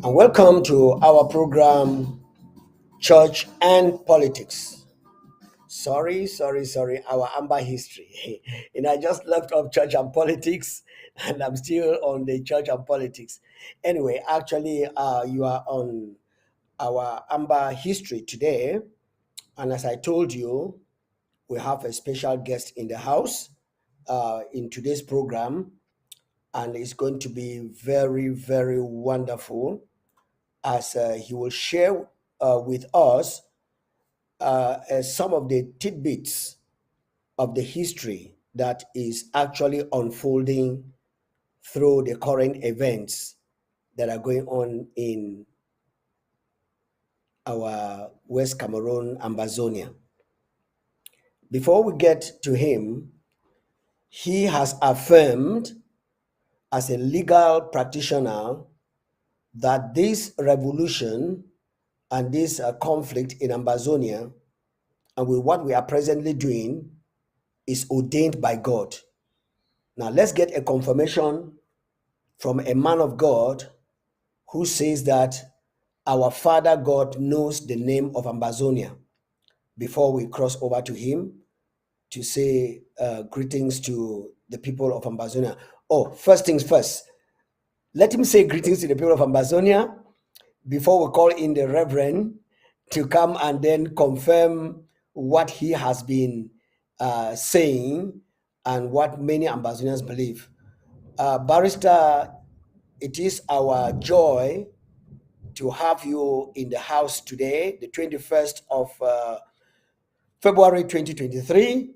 and welcome to our program, Church and Politics. Sorry, our Amba history. I just left off church and politics, and I'm still on the church and politics. Anyway, actually, you are on our Amba history today, and as I told you, we have a special guest in the house in today's program, and it's going to be very, very wonderful as he will share with us some of the tidbits of the history that is actually unfolding through the current events that are going on in our West Cameroon, Ambazonia. Before we get to him, he has affirmed as a legal practitioner that this revolution and this conflict in Ambazonia and with what we are presently doing is ordained by God. Now let's get a confirmation from a man of God who says that our Father God knows the name of Ambazonia before we cross over to him to say greetings to the people of Ambazonia. Oh, first things first, let him say greetings to the people of Ambazonia before we call in the Reverend to come and then confirm what he has been saying and what many Ambazonians believe. Barrister, it is our joy to have you in the house today, the 21st of February 2023.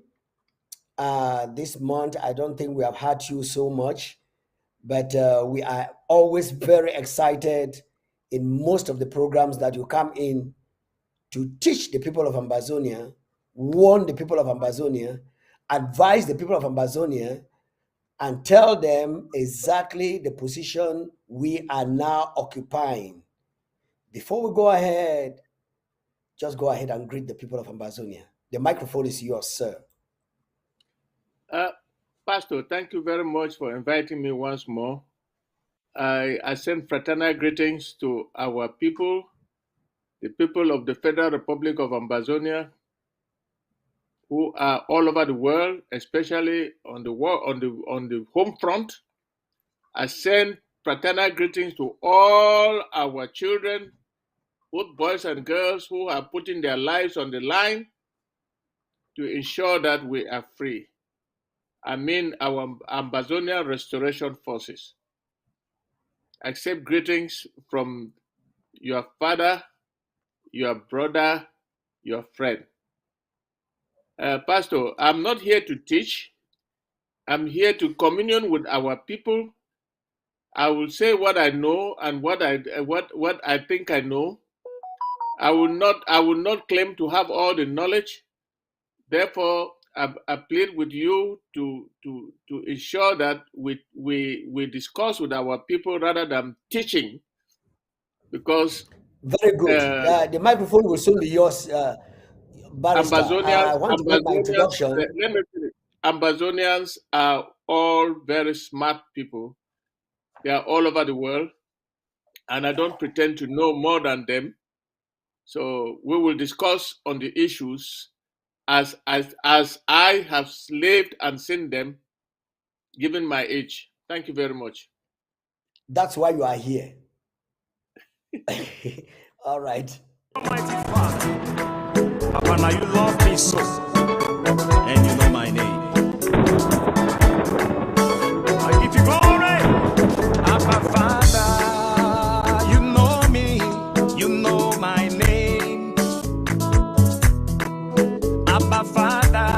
This month, I don't think we have had you so much, but we are always very excited in most of the programs that you come in to teach the people of Ambazonia, warn the people of Ambazonia, advise the people of Ambazonia, and tell them exactly the position we are now occupying. Before we go ahead, just go ahead and greet the people of Ambazonia. The microphone is yours, sir. Pastor, thank you very much for inviting me once more. I send fraternal greetings to our people, the people of the Federal Republic of Ambazonia, who are all over the world, especially on the home front. I send fraternal greetings to all our children, both boys and girls, who are putting their lives on the line to ensure that we are free. I mean our Ambazonia Restoration Forces. Accept greetings from your father, your brother, your friend. Pastor, I'm not here to teach. I'm here to communion with our people. I will say what I know and what I think I know. I will not claim to have all the knowledge. Therefore, I plead with you to ensure that we discuss with our people rather than teaching, because very good. The microphone will soon be yours, Barrister. I want to make my introduction. Let me finish. Ambazonians are all very smart people. They are all over the world, and I don't pretend to know more than them. So we will discuss on the issues as I have lived and seen them, given my age. Thank you very much. That's why you are here. All right. Almighty Father, Papa, now you love me so, and you know my name. I give you glory, Papa Father. You know me, you know my name. Papa Father,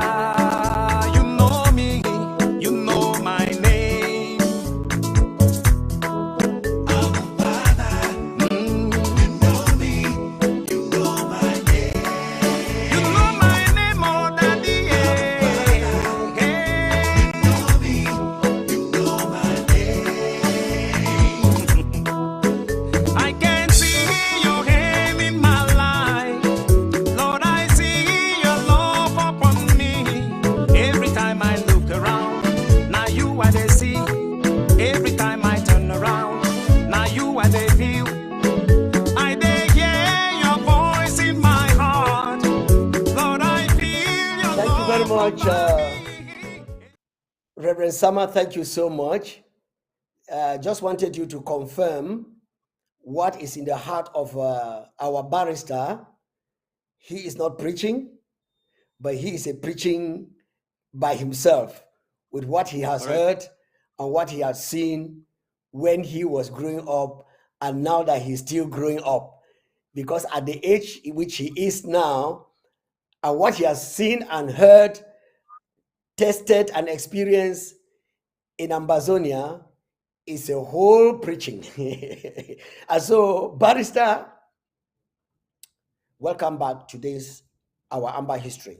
you know me, you know my name. Papa Father, you know me, you know my name. You know my name more than the air. You know me, you know my name. I can see your hand in my life. Lord, I see your love upon me. Every time I look around, now you are the see. Every time I turn around, now you are the view. much, Reverend Summer. Thank you so much. Just wanted you to confirm what is in the heart of our barrister. He is not preaching, but he is a preaching by himself with what he has heard and what he has seen when he was growing up and now that he's still growing up. Because at the age in which he is now, and what he has seen and heard, tested and experienced in Ambazonia is a whole preaching. And so, Barrister, welcome back to this, our Amba history.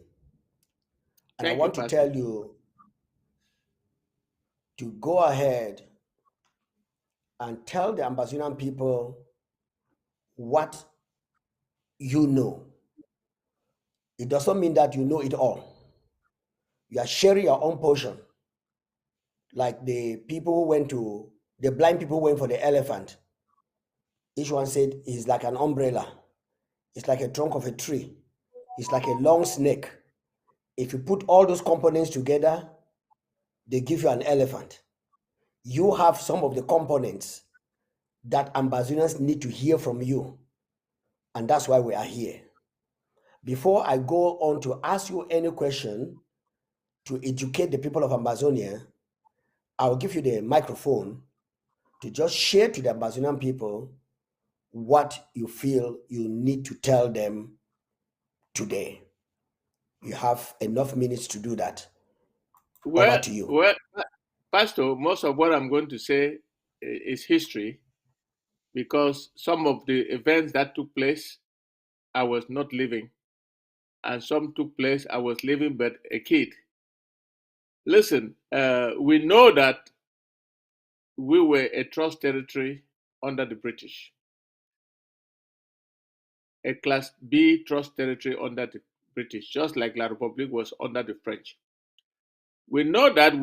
And I want to tell you to go ahead and tell the Ambazonian people what you know. It doesn't mean that you know it all. You are sharing your own portion. Like the people who went to, the blind people who went for the elephant. Each one said it's like an umbrella. It's like a trunk of a tree. It's like a long snake. If you put all those components together, they give you an elephant. You have some of the components that Ambazonians need to hear from you. And that's why we are here. Before I go on to ask you any question to educate the people of Ambazonia, I'll give you the microphone to just share to the Ambazonian people what you feel you need to tell them today. You have enough minutes to do that. Over to you. Well, Pastor, most of what I'm going to say is history, because some of the events that took place, I was not living, and some took place, I was living but a kid. Listen, we know that we were a trust territory under the British, a Class B trust territory under the British, just like La République was under the French. We know that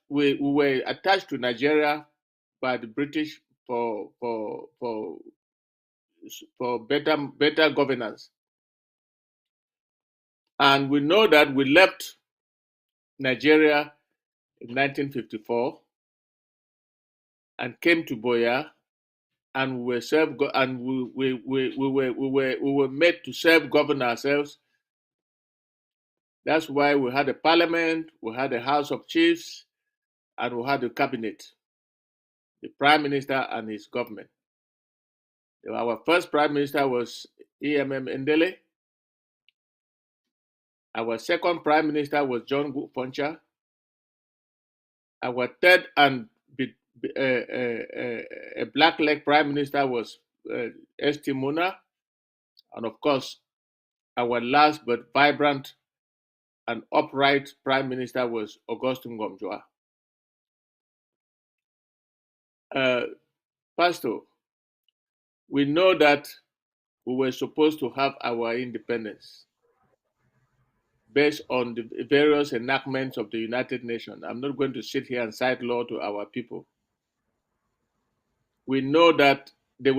we were attached to Nigeria by the British for better governance. And we know that we left Nigeria in 1954 and came to Boya, and we were made to self-govern ourselves. That's why we had a parliament, we had a House of Chiefs, and we had a cabinet, the Prime Minister and his government. Our first Prime Minister was E.M.M. Ndele. Our second Prime Minister was John Foncha. Our third and a black-leg Prime Minister was S.T. Muna. And of course, our last but vibrant and upright Prime Minister was Augustine Ngomjoa. Pastor, we know that we were supposed to have our independence based on the various enactments of the United Nations. I'm not going to sit here and cite law to our people. We know that the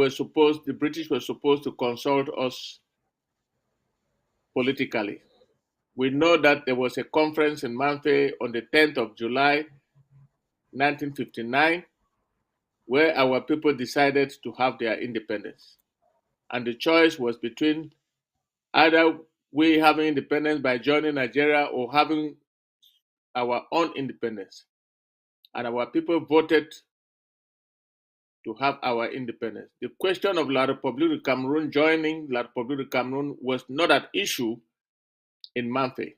British were supposed to consult us politically. We know that there was a conference in Manfe on the 10th of July, 1959, where our people decided to have their independence. And the choice was between either we having independence by joining Nigeria or having our own independence. And our people voted to have our independence. The question of La République du Cameroon joining La République du Cameroon was not an issue in Manfe.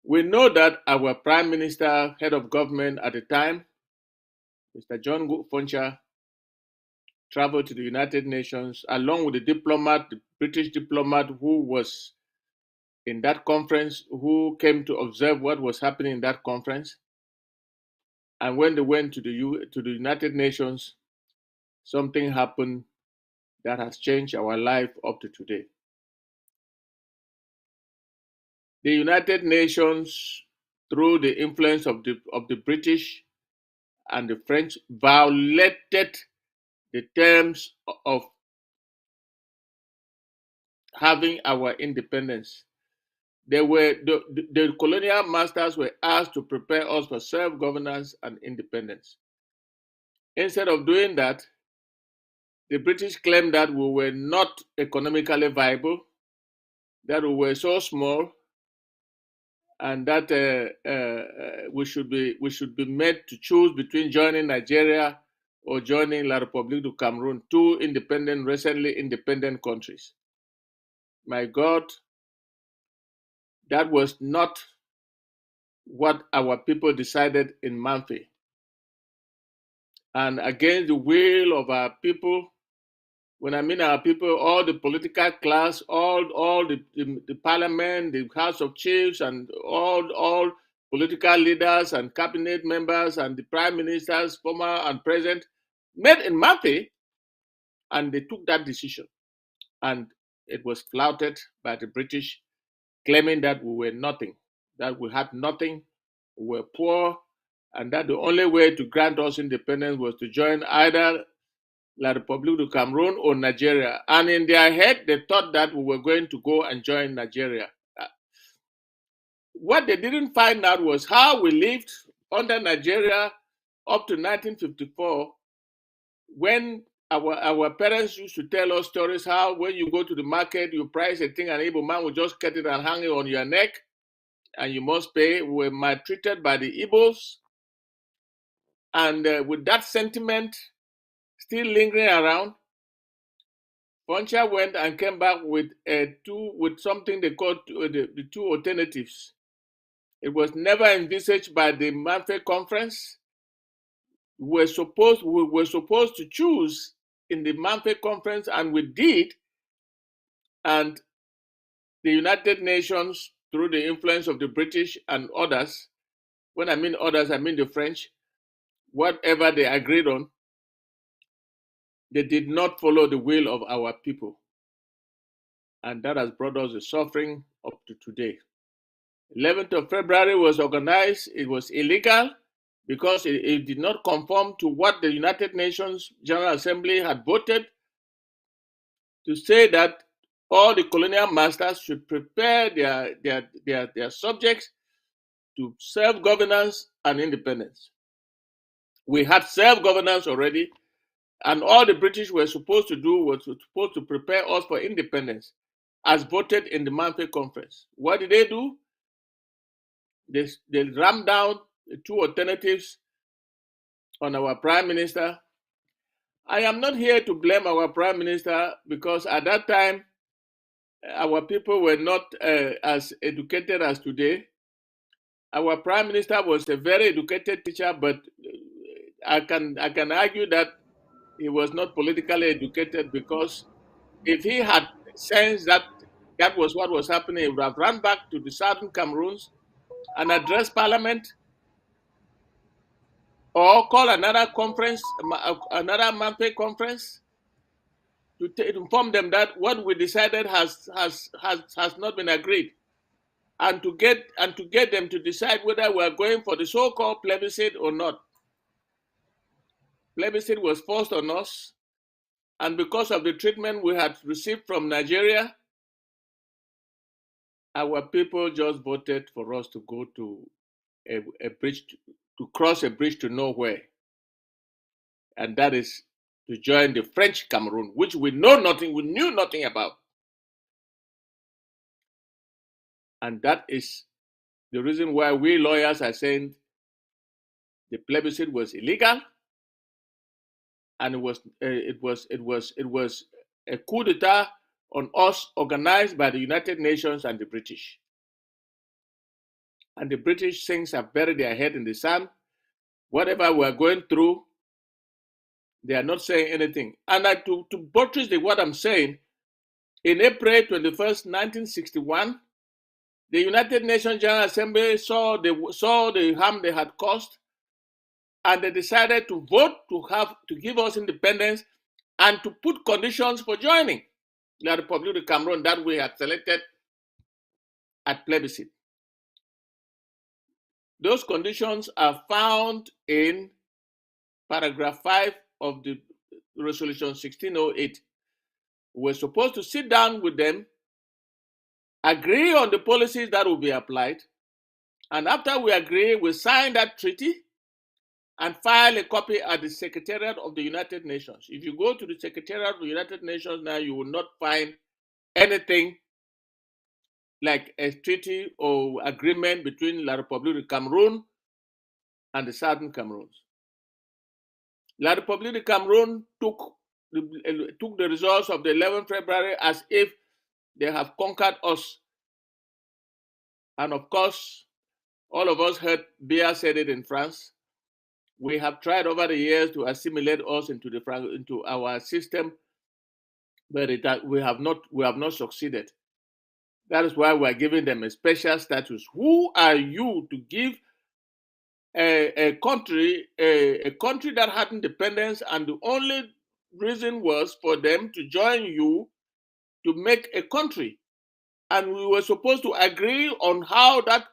We know that our Prime Minister, head of government at the time, Mr. John Foncha, traveled to the United Nations along with the British diplomat who was in that conference, who came to observe what was happening in that conference. And when they went to the United Nations, something happened that has changed our life up to today. The United Nations, through the influence of the British and the French, violated the terms of having our independence the colonial masters were asked to prepare us for self-governance and independence. Instead of doing that, the British claimed that we were not economically viable, that we were so small, and that we should be made to choose between joining Nigeria or joining La République du Cameroon, two recently independent countries. My God, that was not what our people decided in Manfi. And against the will of our people, when I mean our people, all the political class, all the parliament, the House of Chiefs, and all political leaders and cabinet members and the prime ministers, former and present, met in Manfi, and they took that decision. And it was flouted by the British, claiming that we were nothing, that we had nothing, we were poor, and that the only way to grant us independence was to join either La République du Cameroon or Nigeria. And in their head, they thought that we were going to go and join Nigeria. What they didn't find out was how we lived under Nigeria up to 1954, when our parents used to tell us stories how when you go to the market, you price a thing, and an Igbo man will just cut it and hang it on your neck, and you must pay. We were maltreated by the Igbos. And with that sentiment still lingering around, Poncha went and came back with something they called the two alternatives. It was never envisaged by the Manfred Conference. We were supposed to choose in the Manfred Conference, and we did. And the United Nations, through the influence of the British and others, when I mean others, I mean the French, whatever they agreed on, they did not follow the will of our people. And that has brought us the suffering up to today. 11th of February was organized. It was illegal because it did not conform to what the United Nations General Assembly had voted, to say that all the colonial masters should prepare their subjects to self-governance and independence. We had self-governance already, and all the British were supposed to do was supposed to prepare us for independence, as voted in the Manfred Conference. What did they do? They rammed down the two alternatives on our prime minister. I am not here to blame our prime minister, because at that time, our people were not as educated as today. Our prime minister was a very educated teacher, but I can argue that he was not politically educated, because if he had sensed that that was what was happening, he would have run back to the southern Cameroons and addressed parliament, or call another conference, another Manfred conference, to inform them that what we decided has not been agreed, and to get them to decide whether we are going for the so-called plebiscite or not. Plebiscite was forced on us, and because of the treatment we had received from Nigeria, our people just voted for us to go to a bridge, to cross a bridge to nowhere, and that is to join the French Cameroon, which we knew nothing about. And that is the reason why we lawyers are saying the plebiscite was illegal, and it was a coup d'etat on us, organized by the United Nations and the British. And the British things have buried their head in the sand. Whatever we're going through, they are not saying anything. And to buttress what I'm saying, in April 21st, 1961, the United Nations General Assembly saw the harm they had caused, and they decided to vote to give us independence, and to put conditions for joining the Republic of Cameroon that we had selected at plebiscite. Those conditions are found in paragraph 5 of the resolution 1608. We were supposed to sit down with them agree on the policies that will be applied, and after we agree, we sign that treaty and file a copy at the Secretariat of the United Nations. If you go to the Secretariat of the United Nations now, you will not find anything like a treaty or agreement between La République du Cameroon and the Southern Cameroons. La République du Cameroon took the results of the 11th February as if they have conquered us. And of course, all of us heard Barr said it in France. We have tried over the years to assimilate us into our system, but we have not succeeded. That is why we are giving them a special status. Who are you to give a country that had independence, and the only reason was for them to join you to make a country, and we were supposed to agree on how that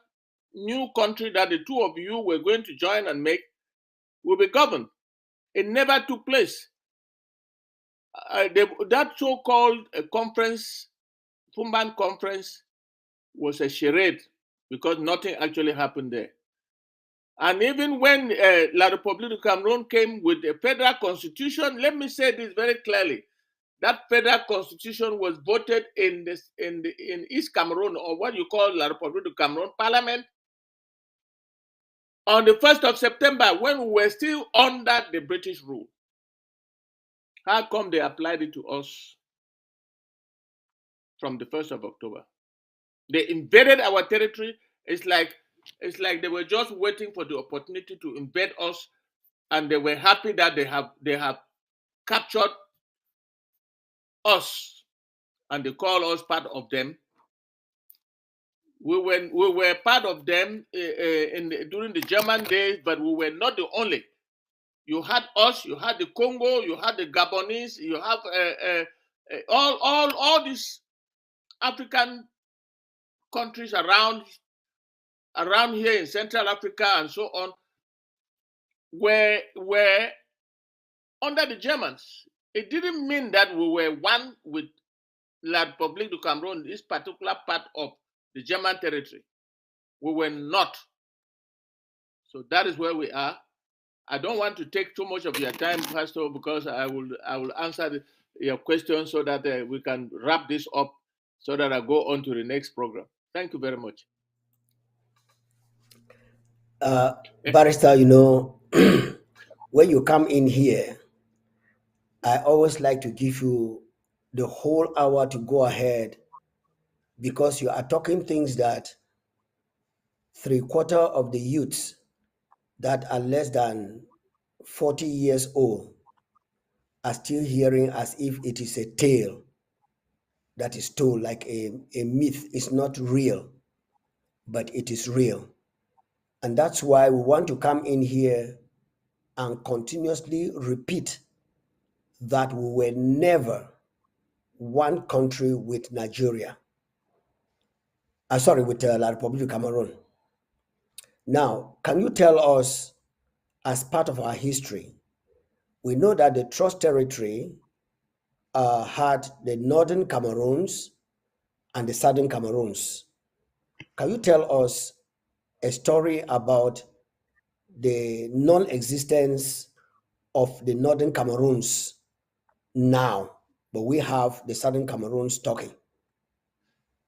new country that the two of you were going to join and make will be governed. It never took place. That so-called conference, Fumban conference, was a charade because nothing actually happened there. And even when La République du Cameroon came with a federal constitution, let me say this very clearly: that federal constitution was voted in East Cameroon, or what you call La République du Cameroon Parliament, on the 1st of September, when we were still under the British rule. How come they applied it to us from the 1st of October? They invaded our territory. It's like they were just waiting for the opportunity to invade us, and they were happy that they have captured us, and they call us part of them. We were part of them during the German days, but we were not the only. You had us, you had the Congo, you had the Gabonese, you have all these African countries around here in Central Africa and so on were under the Germans. It didn't mean that we were one with La République du Cameroon, this particular part of the German territory. We were not. So that is where we are. I don't want to take too much of your time, Pastor, because I will answer your question so that we can wrap this up so that I go on to the next program. Thank you very much. Barrister, when you come in here, I always like to give you the whole hour to go ahead, because you are talking things that 3/4 of the youths that are less than 40 years old are still hearing as if it is a tale that is told, like a myth. It's not real, but it is real. And that's why we want to come in here and continuously repeat that we were never one country with Nigeria. With La République du Cameroon. Now, can you tell us, as part of our history, we know that the Trust Territory had the Northern Cameroons and the Southern Cameroons. Can you tell us a story about the non-existence of the Northern Cameroons now, but we have the Southern Cameroons talking?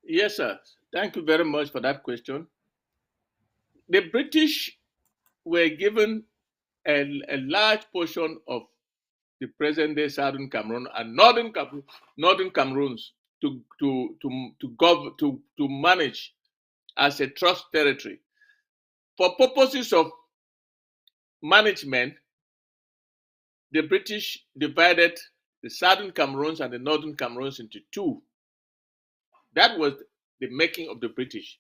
Yes, sir. Thank you very much for that question. The British were given a large portion of the present-day Southern Cameroon and Northern Cameroons to manage as a trust territory. For purposes of management, the British divided the Southern Cameroons and the Northern Cameroons into two. That was the making of the British.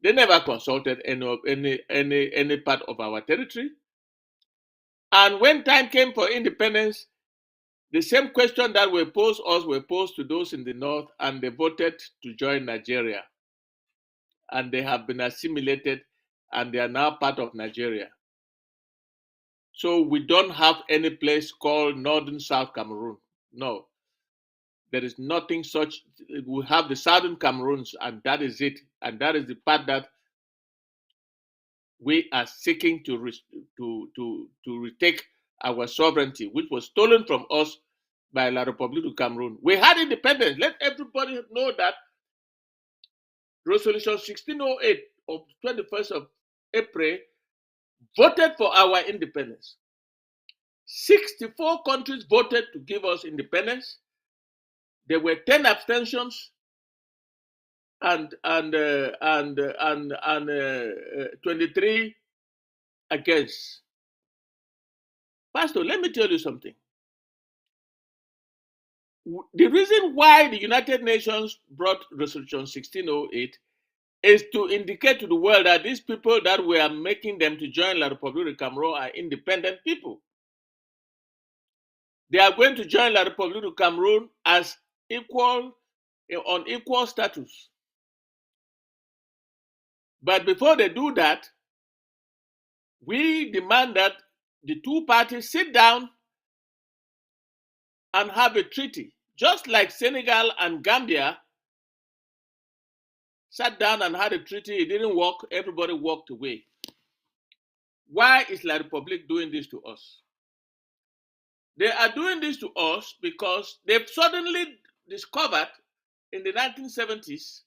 They never consulted any part of our territory. And when time came for independence, the same question that were posed us were posed to those in the north, and they voted to join Nigeria. And they have been assimilated, and they are now part of Nigeria. So we don't have any place called Northern South Cameroon. No. There is nothing such. We have the Southern Cameroons, and that is it. And that is the part that we are seeking to retake our sovereignty, which was stolen from us by La République du Cameroon. We had independence. Let everybody know that Resolution 1608 of 21st of April voted for our independence. 64 countries voted to give us independence. There were 10 abstentions and 23 against. Pastor, let me tell you something. The reason why the United Nations brought Resolution 1608 is to indicate to the world that these people that we are making them to join La République du Cameroon are independent people. They are going to join La République du Cameroon as on equal status. But before they do that, we demand that the two parties sit down and have a treaty, just like Senegal and Gambia sat down and had a treaty. It didn't work. Everybody walked away. Why is La République doing this to us? They are doing this to us because they've suddenly discovered in the 1970s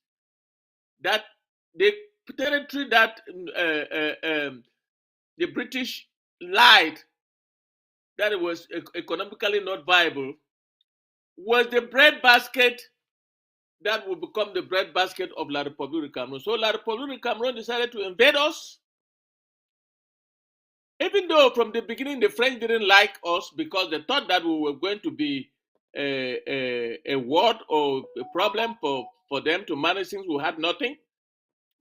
that the territory that the British lied that it was economically not viable was the breadbasket that will become the breadbasket of La République du Cameroon. So La République du Cameroon decided to invade us. Even though from the beginning the French didn't like us because they thought that we were going to be a word or a problem for them to manage things we had nothing.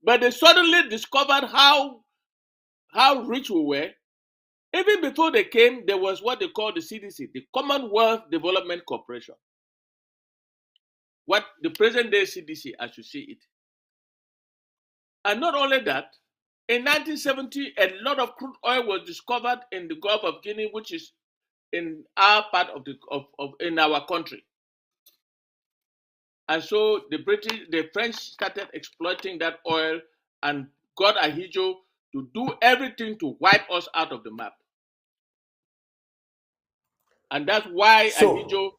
But they suddenly discovered how rich we were. Even before they came, there was what they call the CDC, the Commonwealth Development Corporation. What the present day CDC, as you see it. And not only that, in 1970, a lot of crude oil was discovered in the Gulf of Guinea, which is in our part of in our country. And so the French started exploiting that oil and got Ahidjo to do everything to wipe us out of the map. And that's why Ahidjo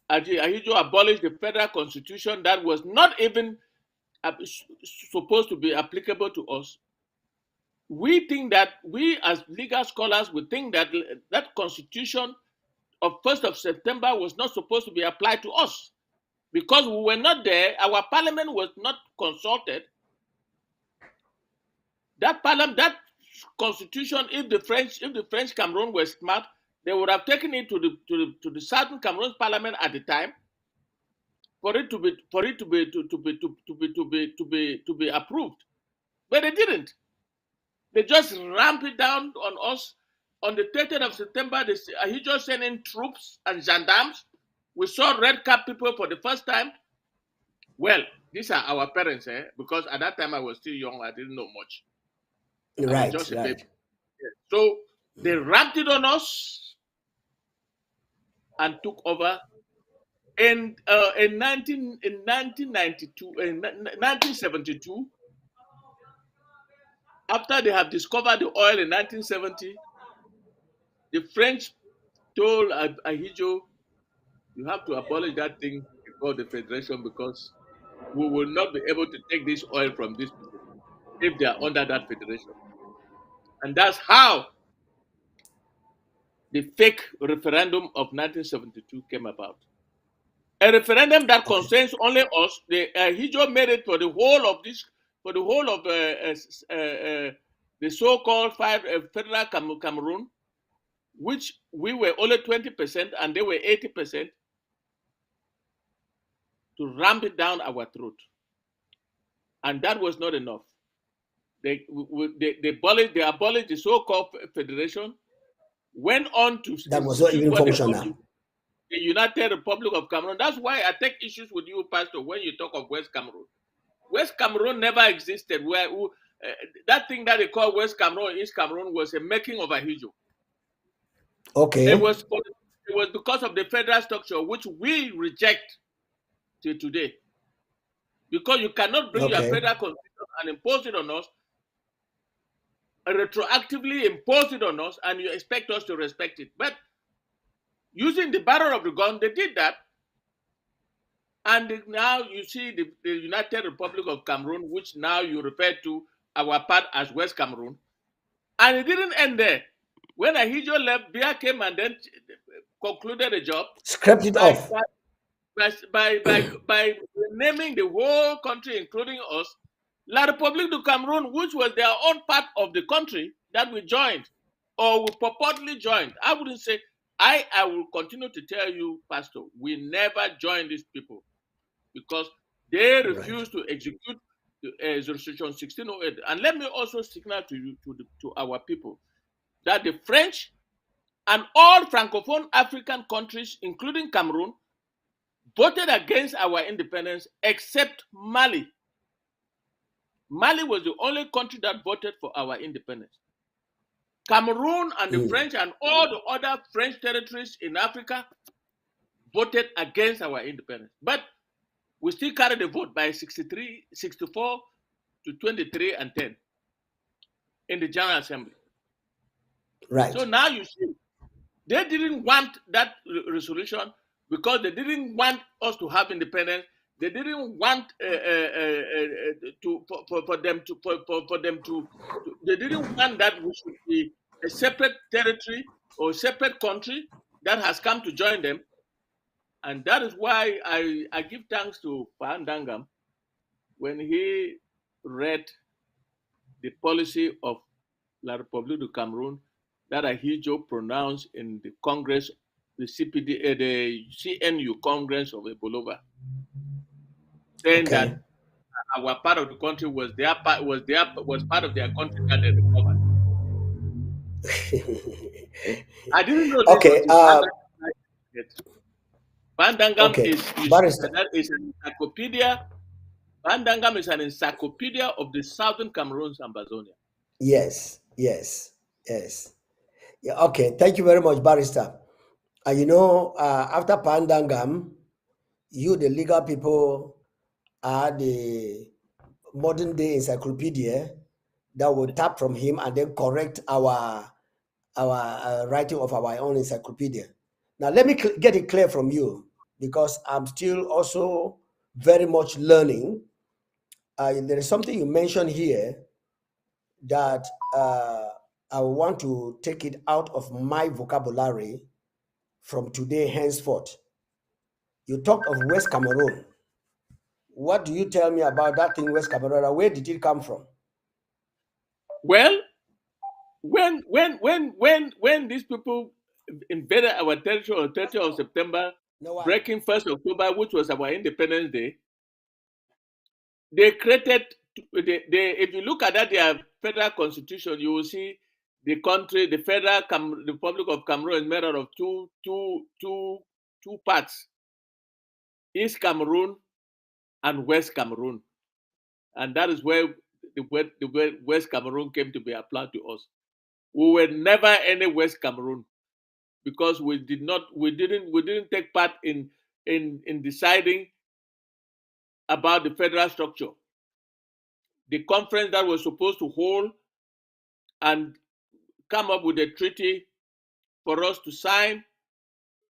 abolished the federal constitution that was not even supposed to be applicable to us. We think that we as legal scholars would think that that constitution of 1st of September was not supposed to be applied to us because we were not there. Our parliament was not consulted. That constitution, if the French Cameroon were smart, they would have taken it to the Southern Cameroon parliament at the time for it to be approved. But they didn't. They just ramped it down on us. On the 30th of September, he just sent in troops and gendarmes. We saw red cap people for the first time. Well, these are our parents, because at that time I was still young. I didn't know much. Right. So they ramped it on us and took over. In 1972, after they have discovered the oil in 1970, the French told Ahidjo, you have to abolish that thing called the Federation because we will not be able to take this oil from these people if they are under that federation. And that's how the fake referendum of 1972 came about. A referendum that concerns only us. The Ahidjo made it for the whole of the so-called federal Cameroon, which we were only 20% and they were 80%, to ramp it down our throat. And that was not enough. They abolished the so-called federation, went on to that was not even functional. The United Republic of Cameroon. That's why I take issues with you, Pastor, when you talk of West Cameroon. West Cameroon never existed. That thing that they call West Cameroon, East Cameroon, was a making of Ahidjo. Okay. It was it was because of the federal structure, which we reject till today. Because you cannot bring your Okay. federal constitution and impose it on us, retroactively impose it on us, and you expect us to respect it. But using the barrel of the gun, they did that. And now you see the United Republic of Cameroon, which now you refer to our part as West Cameroon. And it didn't end there. When Ahidjo left, Biya came and then concluded the job Scrapped it by, off. by naming the whole country, including us, La République du Cameroon, which was their own part of the country that we joined, or we purportedly joined. I wouldn't say, I will continue to tell you, Pastor, we never joined these people because they refused to execute the resolution 1608. And let me also signal to you, to our people, that the French and all Francophone African countries, including Cameroon, voted against our independence except Mali. Mali was the only country that voted for our independence. Cameroon and the French and all the other French territories in Africa voted against our independence. But we still carried the vote by 64 to 23 and 10 in the General Assembly. Right. So now you see, they didn't want that resolution because they didn't want us to have independence. They didn't want for them to. They didn't want that we should be a separate territory or a separate country that has come to join them, and that is why I give thanks to Pandangam when he read the policy of La République du Cameroun that Ahidjo pronounced in the Congress, the CPD, the CNU Congress of Ebolova, saying that our part of the country was part of their country that they recovered. I didn't know this. Okay. Pandangam Okay. is an encyclopedia. Pandangam is an encyclopedia of the Southern Cameroon's Ambazonia. Yes. Yeah, okay. Thank you very much, Barrister. After Pandangam, you, the legal people, are the modern day encyclopedia that will tap from him and then correct our writing of our own encyclopedia. Now, let me get it clear from you, because I'm still also very much learning. There is something you mentioned here that I want to take it out of my vocabulary from today henceforth. You talked of West Cameroon. What do you tell me about that thing, West Cameroon? Where did it come from? Well, when these people invaded our territory on 30th of September, breaking 1st October, which was our Independence Day, they created, if you look at that, their federal constitution, you will see the country, the Federal Republic of Cameroon is made out of two parts, East Cameroon and West Cameroon. And that is where the West Cameroon came to be applied to us. We were never any West Cameroon because we didn't take part in deciding about the federal structure. The conference that was supposed to hold and come up with a treaty for us to sign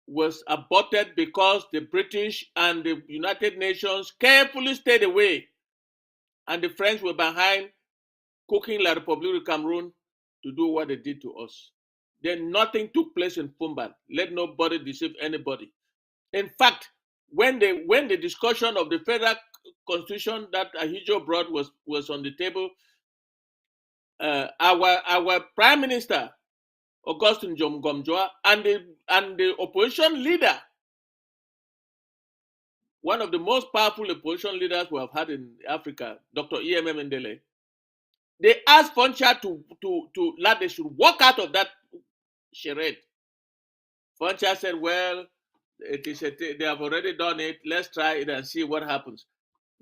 was aborted because the British and the United Nations carefully stayed away, and the French were behind cooking La République du Cameroon to do what they did to us. Then nothing took place in Fumban. Let nobody deceive anybody. In fact, when the discussion of the federal constitution that Ahidjo brought was on the table, our prime minister, Augustin Jomgomjoa, and the opposition leader, one of the most powerful opposition leaders we have had in Africa, Dr. E.M.M. Ndele, they asked Foncha that they should walk out of that charade. Foncha said, well, they have already done it. Let's try it and see what happens.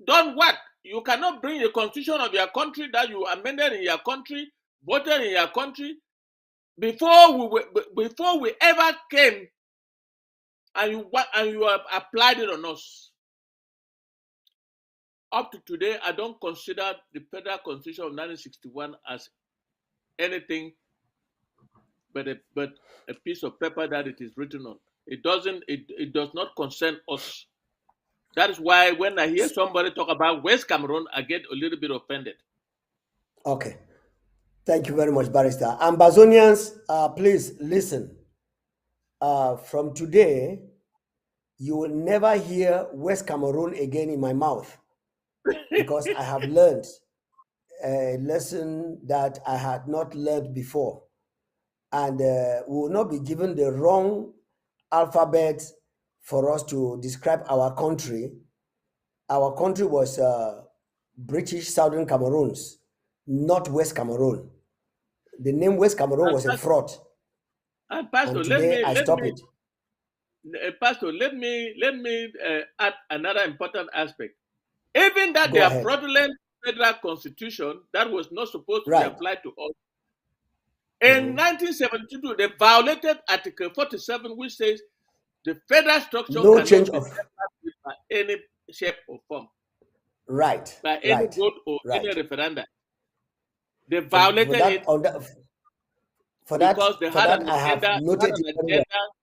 Done what? You cannot bring the constitution of your country that you amended in your country, voted in your country, before we ever came and you have applied it on us. Up to today, I don't consider the Federal Constitution of 1961 as anything but a piece of paper that it is written on. It does not concern us. That is why when I hear somebody talk about West Cameroon, I get a little bit offended. Okay. Thank you very much, Barrister. Ambazonians, please listen. From today, you will never hear West Cameroon again in my mouth, because I have learned a lesson that I had not learned before. And we will not be given the wrong alphabet for us to describe our country. Our country was British Southern Cameroons, not West Cameroon. The name West Cameroon was a fraud. And Pastor, And today I stop it. Pastor, let me add another important aspect. Even that Go their ahead. fraudulent federal constitution that was not supposed to Right. be applied to us. In 1972, they violated Article 47, which says the federal structure No cannot change be of tempered by any shape or form, right. by any Right. vote or Right. any referendum. They For violated that, it for because that, for that, I have noted it very well.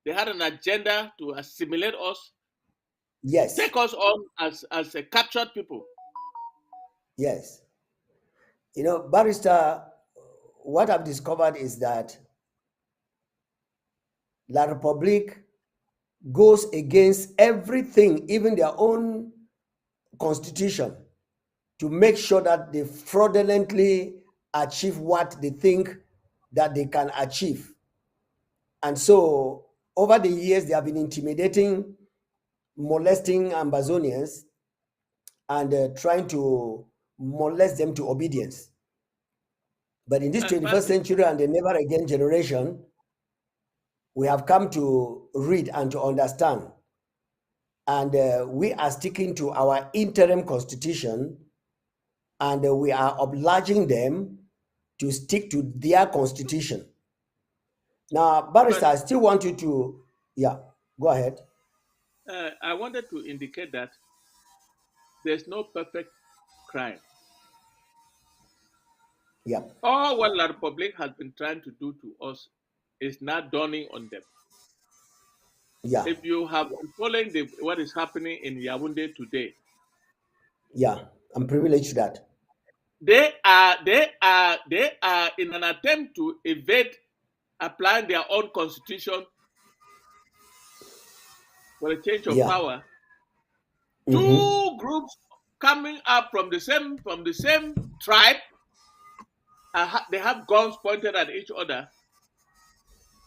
They had an agenda to assimilate us, Yes. take us on as a captured people. Yes. You know, Barrister, what I've discovered is that La Republique goes against everything, even their own constitution, to make sure that they fraudulently achieve what they think that they can achieve. And so over the years, they have been intimidating, molesting Ambazonians, and trying to molest them to obedience. But in this 21st century and the never again generation, we have come to read and to understand. And we are sticking to our interim constitution, and we are obliging them to stick to their constitution. Now, Barrister, I still want you to, go ahead. I wanted to indicate that there's no perfect crime. Yeah. All what La Republique has been trying to do to us is not dawning on them. Yeah. If you have been following what is happening in Yaoundé today, yeah, I'm privileged to that. They are in an attempt to evade applying their own constitution for a change of power. Two groups coming up from the same tribe, they have guns pointed at each other.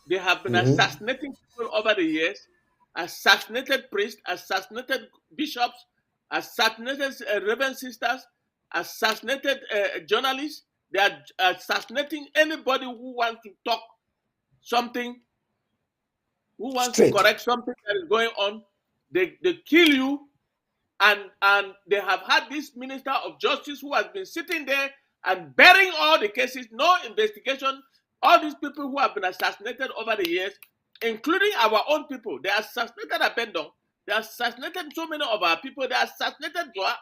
They have been assassinating people over the years, assassinated priests, assassinated bishops, assassinated Reverend sisters, assassinated journalists. They are assassinating anybody who wants to talk something, who wants to correct something that is going on. They kill you, and they have had this minister of justice who has been sitting there and burying all the cases, no investigation. All these people who have been assassinated over the years, including our own people, they assassinated Abendon, they assassinated so many of our people, they assassinated Joa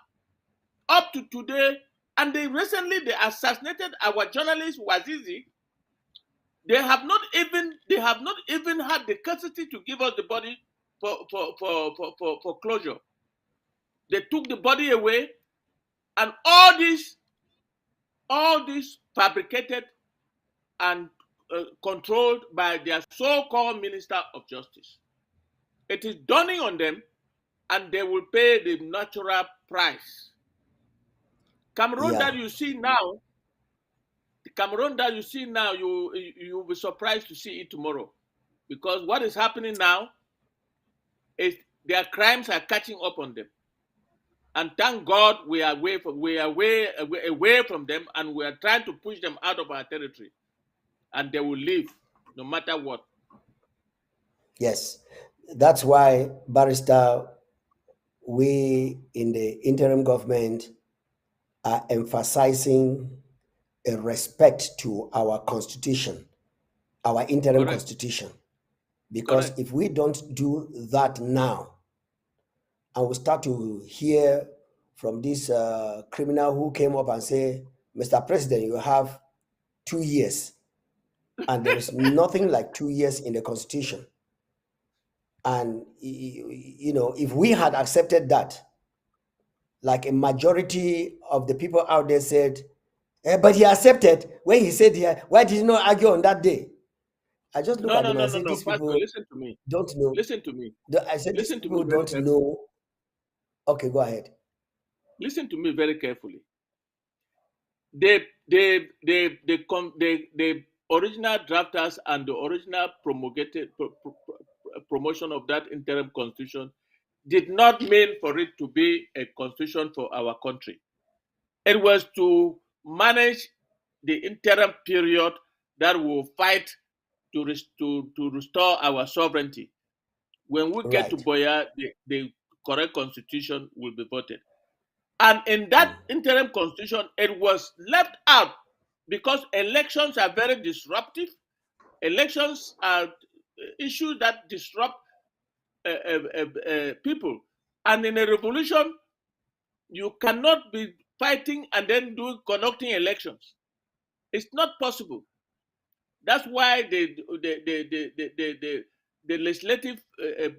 up to today, and they assassinated our journalist Wazizi. They have not even had the courtesy to give us the body for closure. They took the body away, and all this fabricated and controlled by their so-called Minister of Justice. It is dawning on them, and they will pay the natural price. Cameroon that you see now, you will be surprised to see it tomorrow, because what is happening now is their crimes are catching up on them. And thank God we are away from them, and we are trying to push them out of our territory, and they will leave no matter what. Yes, that's why, Barrister, we in the interim government are emphasizing a respect to our constitution, our interim constitution, Because Correct. if we don't do that now, and we start to hear from this criminal who came up and say, Mr. President, you have 2 years, and there is nothing like 2 years in the Constitution. And if we had accepted that, like a majority of the people out there said, but he accepted when he said, why did he not argue on that day? I just look No, at no, them no, and no, say, no. these Pastor, people listen to me. don't know. Listen to me. I said, these Listen to me people very don't carefully. know. Okay, go ahead. Listen to me very carefully. The original drafters and the original promotion of that interim constitution did not mean for it to be a constitution for our country. It was to manage the interim period that will fight to restore our sovereignty. When we get to Right. Boya, the correct constitution will be voted. And in that interim constitution, it was left out because elections are very disruptive. Elections are issues that disrupt people. And in a revolution, you cannot be fighting and then conducting elections. It's not possible. That's why the legislative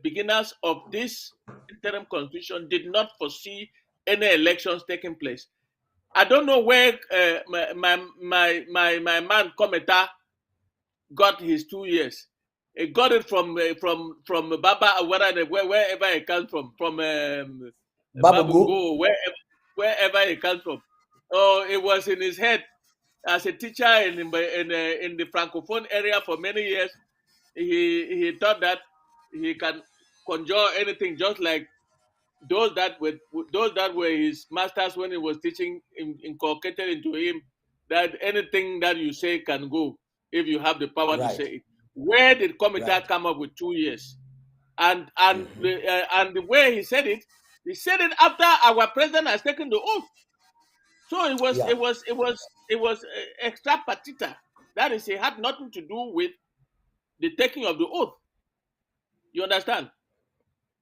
beginners of this interim constitution did not foresee any elections taking place. I don't know where my man Kometa got his 2 years. He got it from Baba, wherever he comes from Babugu. Babungo, wherever he comes from. Oh, it was in his head as a teacher in the francophone area for many years. He thought that he can conjure anything, just like those that were his masters when he was teaching, inculcated into him that anything that you say can go if you have the power to say Right. it. Where did Komita Right. come up with 2 years? And the way he said it after our president has taken the oath. So it was extra partita. That is, it had nothing to do with the taking of the oath. You understand?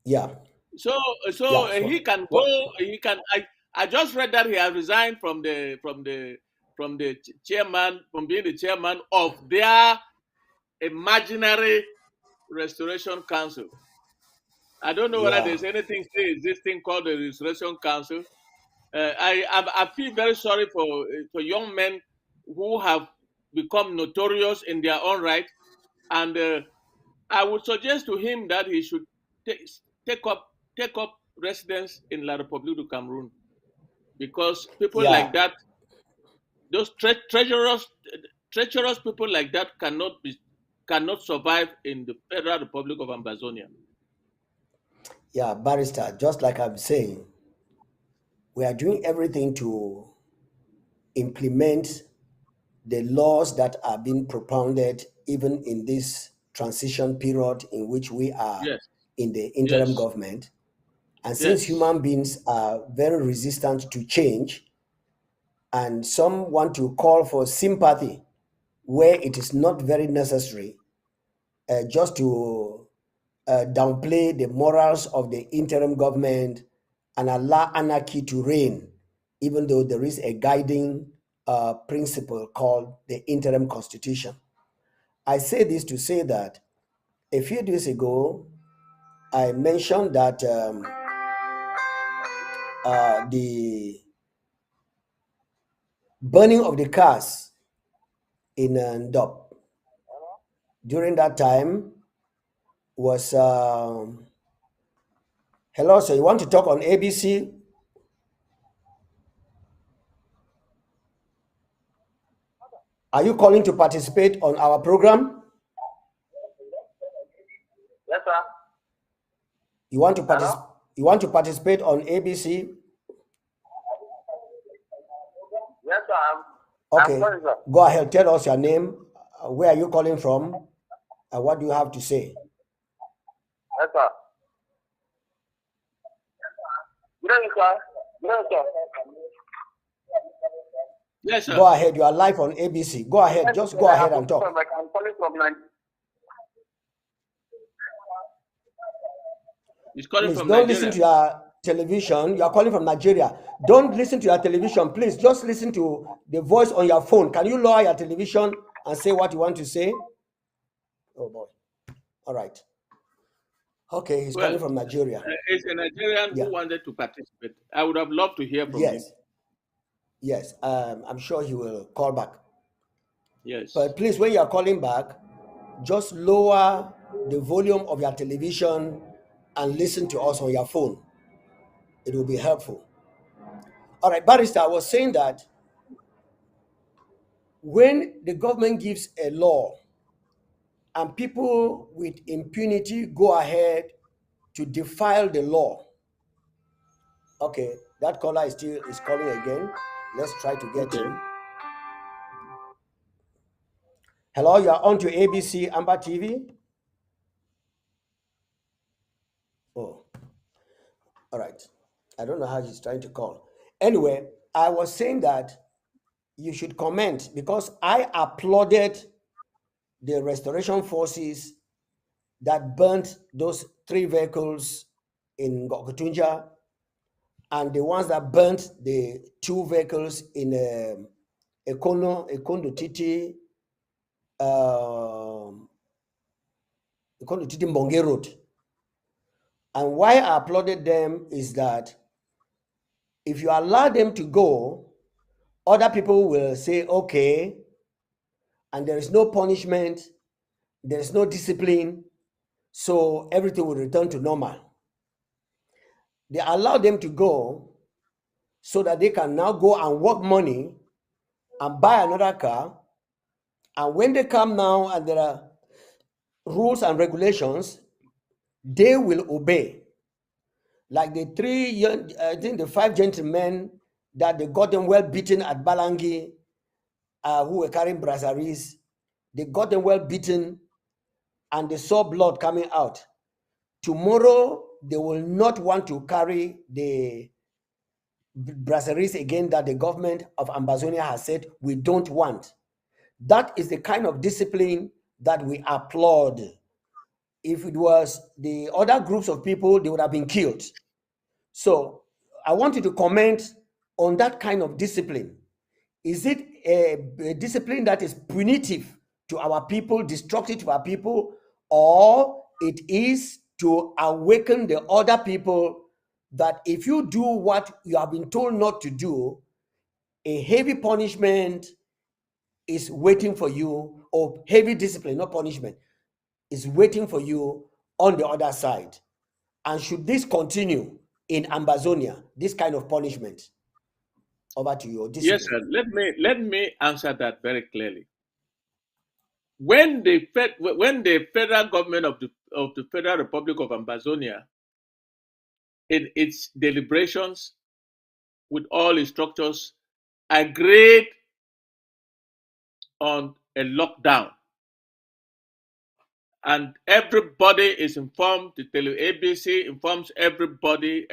Yeah. So Yeah. he can go. He can. I just read that he has resigned from the chairman, from being the chairman of their imaginary restoration council. I don't know whether Yeah. there's anything still existing called the restoration council. I feel very sorry for young men who have become notorious in their own right, and I would suggest to him that he should take up residence in La République du Cameroon, because people like Yeah. that, those treacherous people like that cannot survive in the Federal Republic of Ambazonia. Yeah, barrister, just like I'm saying, we are doing everything to implement the laws that are being propounded even in this transition period in which we are Yes, in the interim yes, government. And since yes, human beings are very resistant to change, and some want to call for sympathy where it is not very necessary, just to downplay the morals of the interim government and allow anarchy to reign, even though there is a guiding principle called the interim constitution. I say this to say that a few days ago, I mentioned that the burning of the cars in Nsoh during that time was. Hello, sir. You want to talk on ABC? Are you calling to participate on our program? Yes, sir. You want to Hello? You want to participate on ABC? Yes, sir. I'm Okay. sorry, sir. Go ahead. Tell us your name. Where are you calling from? And what do you have to say? Yes, sir. Good evening, sir. Good evening, sir. yes, sir. Go ahead. You are live on ABC. Go ahead. Just go ahead and talk. I'm calling from Nigeria. He's calling Please from don't Nigeria. listen to your television. You are calling from Nigeria. Don't listen to your television. Please just listen to the voice on your phone. Can you lower your television and say what you want to say? Oh boy. All right. Okay, he's Well, calling from Nigeria. it's a Nigerian Yeah. who wanted to participate. I would have loved to hear from him. Yes. Yes. I'm sure he will call back. Yes. But please, when you are calling back, just lower the volume of your television and listen to us on your phone. It will be helpful. All right, Barrister, I was saying that when the government gives a law and people with impunity go ahead to defile the law. Okay, that caller is calling again. Let's try to get him. Hello, you are on to ABC Amba TV. Oh, all right. I don't know how he's trying to call. Anyway, I was saying that you should comment because I applauded the restoration forces that burnt those 3 vehicles in Gokutunja and the ones that burnt the 2 vehicles in Ekondo Titi, Ekondo Titi Mbonge Road. And why I applauded them is that if you allow them to go, other people will say, okay, and there is no punishment, there is no discipline, so everything will return to normal. They allow them to go so that they can now go and work money and buy another car. And when they come now and there are rules and regulations, they will obey. Like the 3 young, I think the 5 gentlemen that they got them well beaten at Balangi, who were carrying brasseries, they got them well beaten and they saw blood coming out. Tomorrow, they will not want to carry the brasseries again that the government of Ambazonia has said we don't want. That is the kind of discipline that we applaud. If it was the other groups of people, they would have been killed. So I want you to comment on that kind of discipline. Is it a discipline that is punitive to our people, destructive to our people, or it is to awaken the other people that if you do what you have been told not to do, a heavy punishment is waiting for you, or heavy discipline, not punishment, is waiting for you on the other side? And should this continue in Ambazonia, this kind of punishment? Over to you. Yes, sir. Let me answer that very clearly. When the federal government of the Federal Republic of Ambazonia, in its deliberations with all its structures, agreed on a lockdown, and everybody is informed, the ABC informs everybody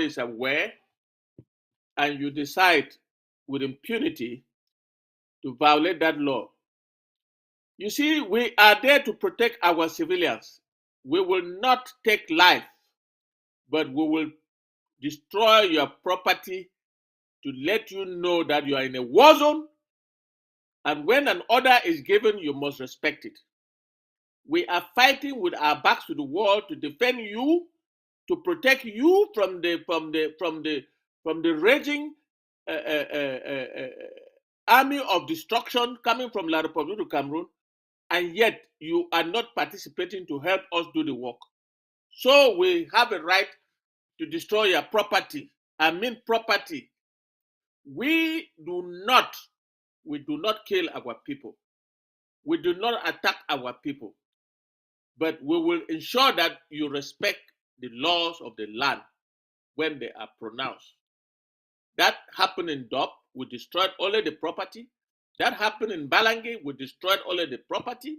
is aware, and you decide with impunity to violate that law. You see, we are there to protect our civilians. We will not take life, but we will destroy your property to let you know that you are in a war zone, and when an order is given, you must respect it. We are fighting with our backs to the wall to defend you, to protect you from the raging army of destruction coming from La Republique of Cameroon, and yet you are not participating to help us do the work. So we have a right to destroy your property. I mean property. We do not kill our people. We do not attack our people. But we will ensure that you respect the laws of the land when they are pronounced. That happened in Dop, we destroyed only the property. That happened in Balangi, we destroyed only the property.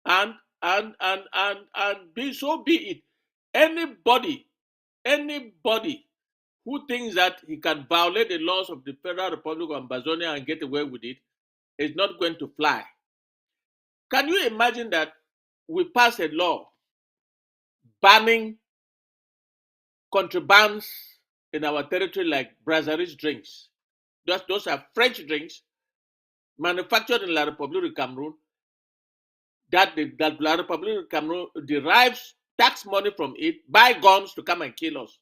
And be so be it. Anybody who thinks that he can violate the laws of the Federal Republic of Ambazonia and get away with it is not going to fly. Can you imagine that we pass a law banning contrabands in our territory like Brazzaville drinks. Those are French drinks manufactured in La République du Cameroon that La République du Cameroon derives tax money from it, buy guns to come and kill us.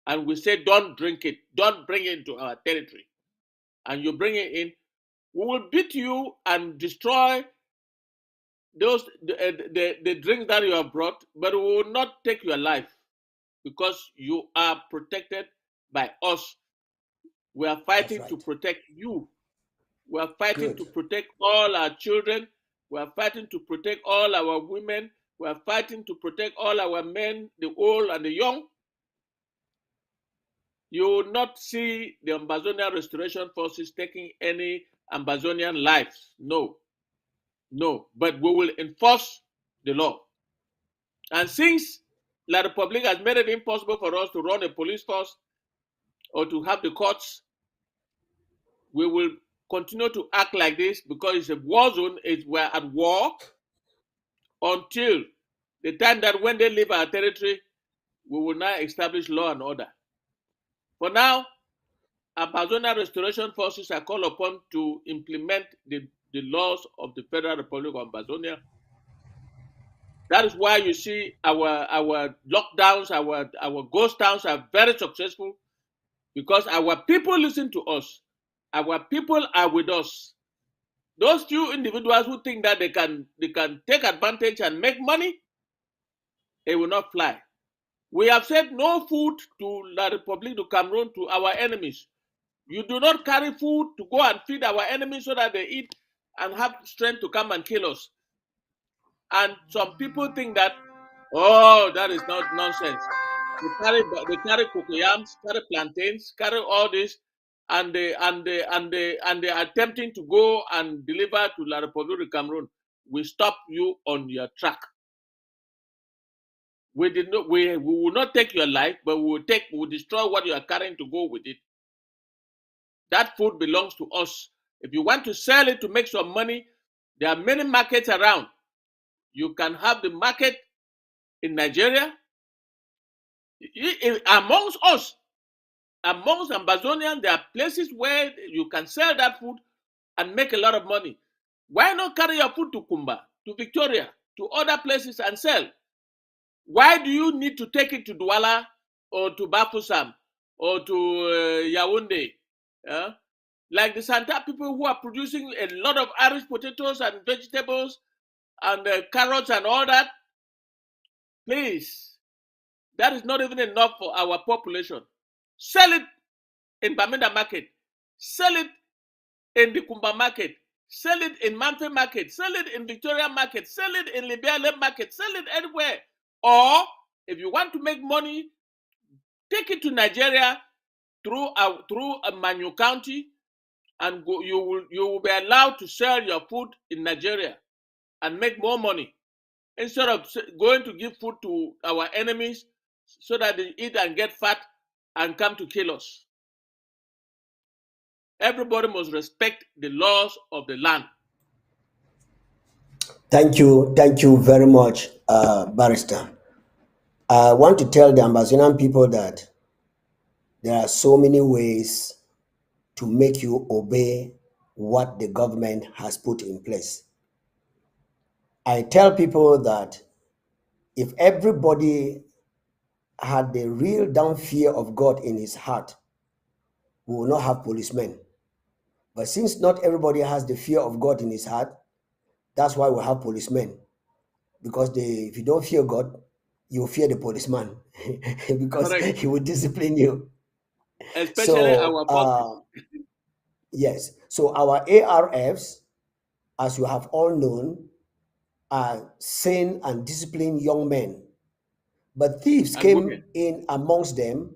And we say, don't drink it, don't bring it into our territory. And you bring it in, we will beat you and destroy the drinks that you have brought, but we will not take your life because you are protected by us. We are fighting to protect you. We are fighting to protect all our children. We are fighting to protect all our women. We are fighting to protect all our men, the old and the young. You will not see the Ambazonian Restoration Forces taking any Ambazonian lives. No. No. But we will enforce the law. And since La Republic has made it impossible for us to run a police force or to have the courts, we will continue to act like this because it's a war zone. We're at war until the time that when they leave our territory, we will now establish law and order. For now, Ambazonia Restoration Forces are called upon to implement the laws of the Federal Republic of Ambazonia. That is why you see our lockdowns, our ghost towns are very successful because our people listen to us. Our people are with us. Those few individuals who think that they can take advantage and make money, they will not fly. We have said no food to La République du Cameroon, to our enemies. You do not carry food to go and feed our enemies so that they eat and have strength to come and kill us. And some people think that, oh, that is not nonsense. They carry cocoyams, carry plantains, carry all this, and they are attempting to go and deliver to La République du Cameroon. We stop you on your track. We will not take your life, but we will destroy what you are carrying to go with it. That food belongs to us. If you want to sell it to make some money, there are many markets around. You can have the market in Nigeria. Amongst us, amongst Ambazonians, there are places where you can sell that food and make a lot of money. Why not carry your food to Kumba, to Victoria, to other places and sell? Why do you need to take it to Douala or to Bafoussam or to Yaoundé? Like the Santa people who are producing a lot of Irish potatoes and vegetables and carrots and all that. Please, that is not even enough for our population. Sell it in Bamenda market. Sell it in the Kumba market. Sell it in Mamfe market. Sell it in Victoria market. Sell it in Libiale market. Sell it anywhere. Or if you want to make money, take it to Nigeria through Manyu County, and you will be allowed to sell your food in Nigeria and make more money instead of going to give food to our enemies so that they eat and get fat and come to kill us. Everybody must respect the laws of the land. Thank you very much, Barrister. I want to tell the Ambazonian people that there are so many ways to make you obey what the government has put in place. I tell people that if everybody had the real down fear of God in his heart, we will not have policemen. But since not everybody has the fear of God in his heart, that's why we have policemen. Because if you don't fear God, you fear the policeman because Correct. he will discipline you. Especially our public. Yes. So our ARFs, as you have all known, are sane and disciplined young men. But thieves came in amongst them,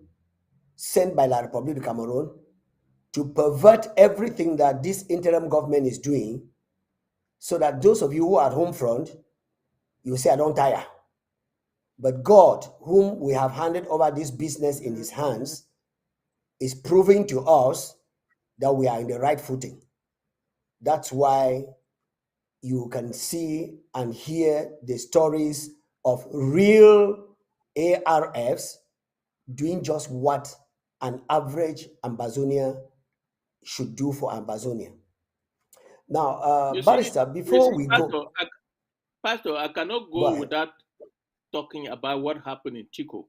sent by La République du Cameroon, to pervert everything that this interim government is doing, so that those of you who are at home front, you say, I don't tire. But God, whom we have handed over this business in his hands, is proving to us that we are in the right footing. That's why you can see and hear the stories of real ARFs doing just what an average Ambazonia should do for Ambazonia. Now, You see, Barrister, before we go, Pastor, I cannot go go ahead. without talking about what happened in Chico.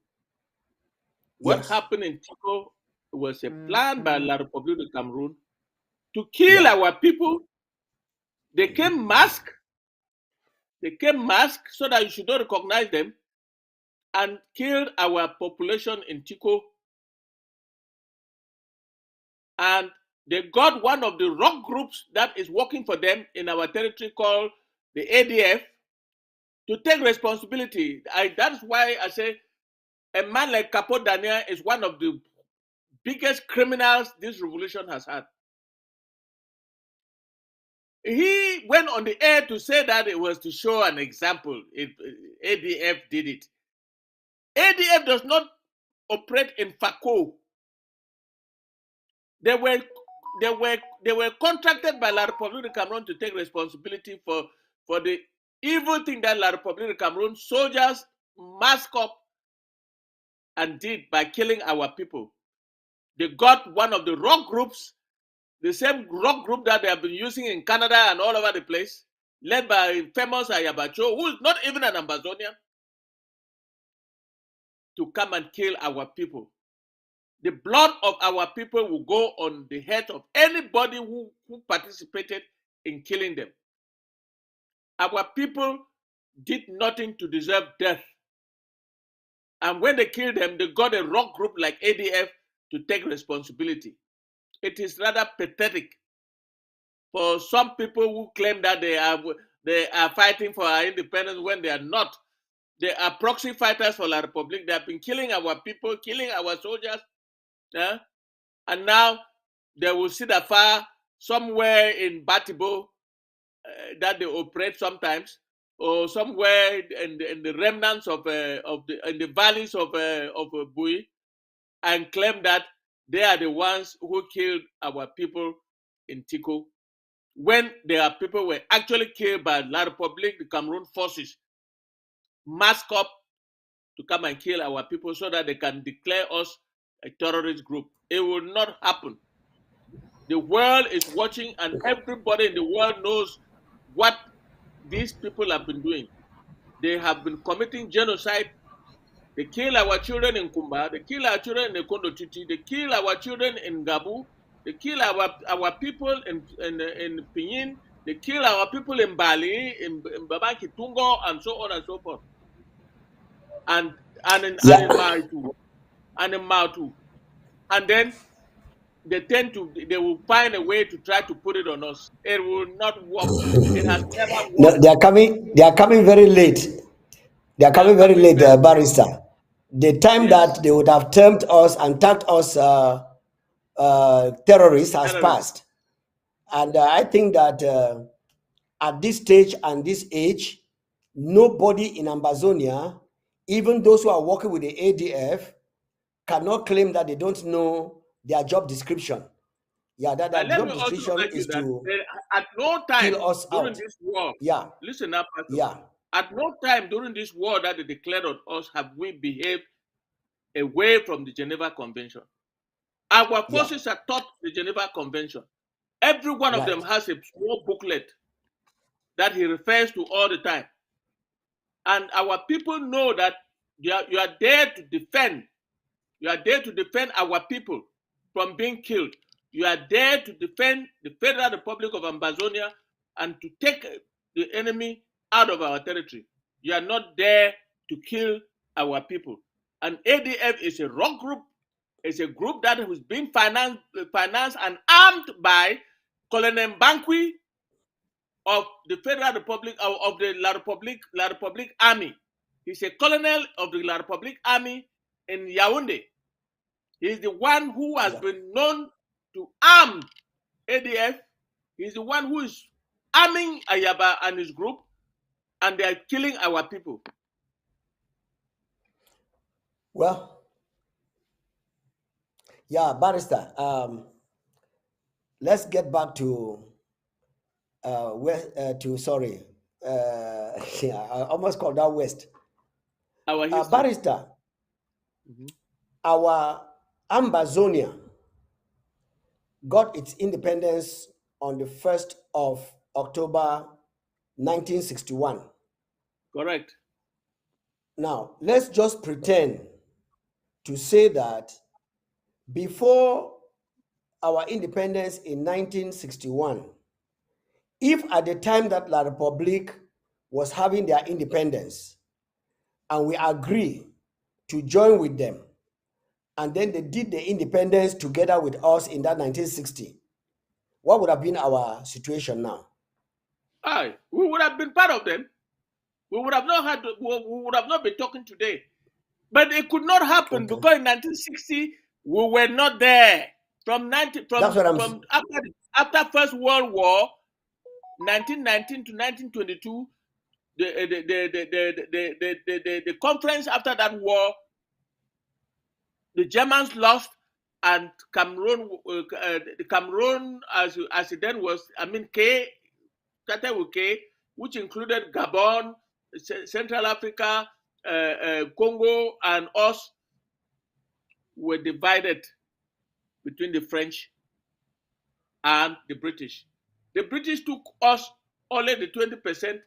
What Yes. happened in Chico was a plan by La Republique of Cameroon to kill Yeah. our people. They came masked. They came masked so that you should not recognize them, and killed our population in Chico. And they got one of the rock groups that is working for them in our territory called the ADF to take responsibility. That's why I say a man like Capo Daniel is one of the biggest criminals this revolution has had. He went on the air to say that it was to show an example. ADF did it. ADF does not operate in FACO. They were contracted by La Republique of Cameroon to take responsibility for the evil thing that La Republique of Cameroon soldiers mask up and did by killing our people. They got one of the rock groups, the same rock group that they have been using in Canada and all over the place, led by famous Ayabacho, who is not even an Ambazonian, to come and kill our people. The blood of our people will go on the head of anybody who participated in killing them. Our people did nothing to deserve death. And when they killed them, they got a rock group like ADF to take responsibility. It is rather pathetic for some people who claim that they are fighting for our independence when they are not. They are proxy fighters for La Republique. They have been killing our people, killing our soldiers. Yeah? And now they will sit afar somewhere in Batibo that they operate sometimes, or somewhere in the remnants of in the valleys of Bui, and claim that they are the ones who killed our people in Tico, when their people were actually killed by La Republique, the Cameroon forces, mask up to come and kill our people so that they can declare us a terrorist group. It will not happen. The world is watching, and everybody in the world knows what these people have been doing. They have been committing genocide. They kill our children in Kumba. They kill our children in Kondo Titi. They kill our children in Gabu. They kill our people in Pinyin. They kill our people in Bali, in Babaki Tungo, and so on and so forth. And in Mautu. And in Mautu. And then they will find a way to try to put it on us. It will not work. It has never No, worked. they are coming very late. They are They are coming very coming late, very late. Barrister. The time Yes. that they would have termed us and tagged us terrorists has Terrorists. passed. And I think that at this stage and this age, nobody in Ambazonia, even those who are working with the ADF, cannot claim that they don't know their job description. Yeah, that Let job me also description argue is that to at no time kill us during out. this war, Yeah, listen up, Pastor. yeah, At no time during this war that they declared on us have we behaved away from the Geneva Convention. Our yeah, forces are taught the Geneva Convention. Every one of them right. has a small booklet that he refers to all the time. And our people know that you are there to defend. You are there to defend our people from being killed. You are there to defend the Federal Republic of Ambazonia and to take the enemy out of our territory. You are not there to kill our people. And ADF is a rock group. It's a group that has been financed and armed by Colonel Bankwi of the Federal Republic of the La Republique Army. He's a colonel of the La Republique Army in Yaoundé. He's the one who has Yeah. been known to arm ADF. He's the one who is arming Ayaba and his group, and they are killing our people. Well, yeah, Barrister. Let's get back to west. Yeah, I almost called that west. Our history. Barrister, our Ambazonia got its independence on the 1st of October 1961. Correct. Now, let's just pretend to say that before our independence in 1961, if at the time that La Republique was having their independence and we agree to join with them, and then they did the independence together with us in that 1960, what would have been our situation now? Aye, we would have been part of them. We would have not had. We would have not been talking today. But it could not happen Okay. because in 1960 we were not there. From That's what I'm from after First World War, 1919 to 1922, the conference after that war, the Germans lost, and Cameroon, the Cameroon as it then was, I mean, started with K, which included Gabon, Central Africa, Congo, and us, were divided between the French and the British. The British took us only the 20%,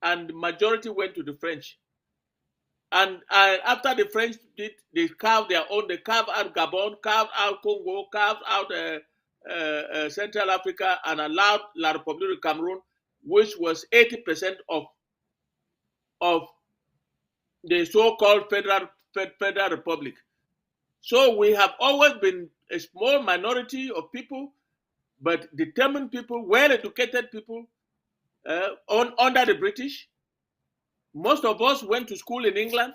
and the majority went to the French. And after the French did, they carved their own. They carved out Gabon, carved out Congo, carved out Central Africa, and allowed La République du Cameroon, which was 80% of the so-called Federal Republic. So we have always been a small minority of people, but determined people, well-educated people, under the British. Most of us went to school in England.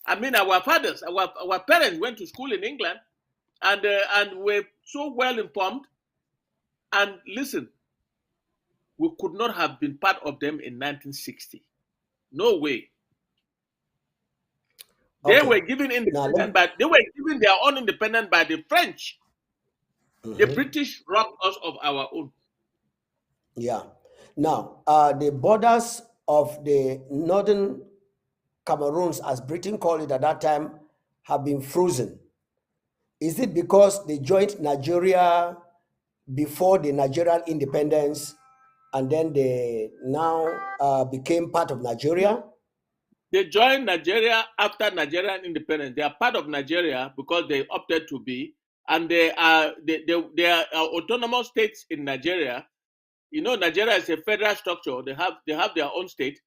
I mean, our fathers, our parents went to school in England, and were so well informed. And listen, we could not have been part of them in 1960. No way. They Okay. were given Now, independence, but they were given their own independence by the French. The British robbed us of our own. yeah. Now, the borders of the northern Cameroons, as Britain called it at that time, have been frozen. Is it because they joined Nigeria before the Nigerian independence and then they now became part of Nigeria? They joined Nigeria after Nigerian independence. They are part of Nigeria because they opted to be, and they are autonomous states in Nigeria. You know, Nigeria is a federal structure. They have their own state,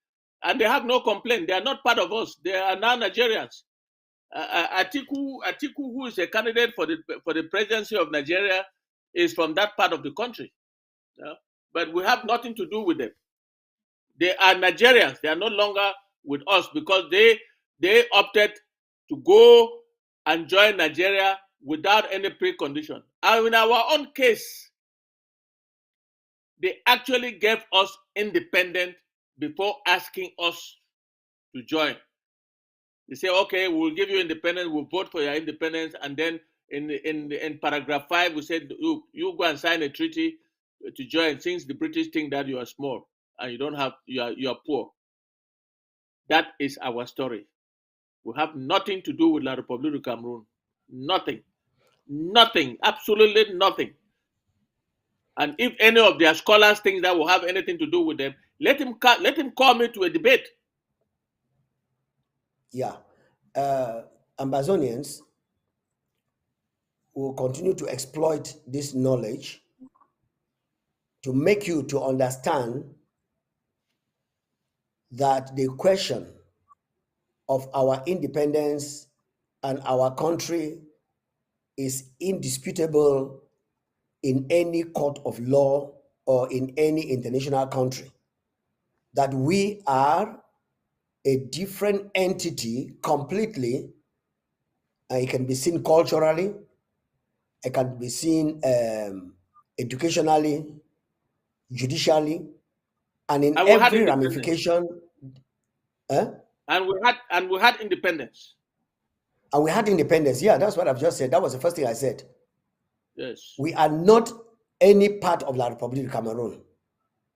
and they have no complaint. They are not part of us. They are now Nigerians. Atiku, who is a candidate for the presidency of Nigeria, is from that part of the country. But we have nothing to do with them. They are Nigerians. They are no longer with us because they opted to go and join Nigeria without any precondition. And in our own case, they actually gave us independence before asking us to join. They say, okay, we'll give you independence, we'll vote for your independence, and then in paragraph 5, we said, you go and sign a treaty to join, since the British think that you are small and you are poor. That is our story. We have nothing to do with La République du Cameroon. Nothing. Nothing. Absolutely nothing. And if any of their scholars think that will have anything to do with them, let him call me to a debate. Yeah. Ambazonians will continue to exploit this knowledge to make you to understand that the question of our independence and our country is indisputable in any court of law or in any international country. That we are a different entity completely. It can be seen culturally, it can be seen educationally, judicially, and in And we had every independence. ramification. And we had independence. And we had independence. Yeah, that's what I've just said. That was the first thing I said. Yes. We are not any part of La République du Cameroon.